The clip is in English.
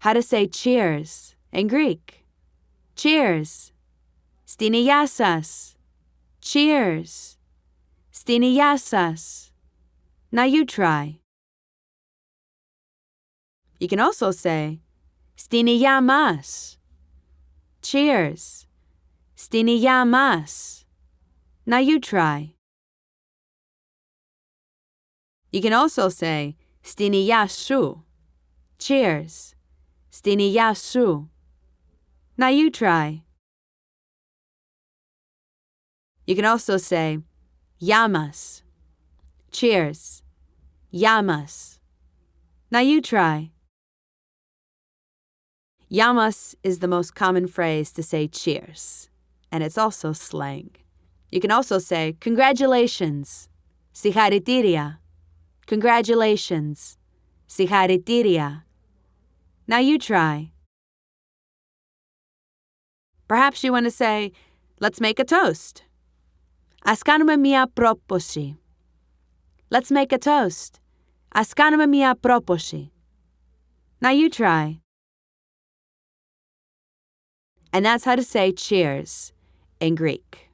how to say cheers in Greek. Cheers. Στην υγεία σας. Cheers. Στην υγεία σας. Now you try. You can also say, στην υγεία μας. Cheers. Στην υγεία μας. Now you try. You can also say, στην υγεία σου. Cheers. Στην υγεία σου. Now you try. You can also say, γεια μας. Cheers. Γεια μας. Now you try. Γεια μας is the most common phrase to say cheers, and it's also slang. You can also say, congratulations. Συγχαρητήρια. Congratulations. Συγχαρητήρια. Now you try. Perhaps you want to say, let's make a toast. Ας κάνουμε μία πρόποση. Let's make a toast. Ας κάνουμε μία πρόποση. Now you try. And that's how to say cheers in Greek.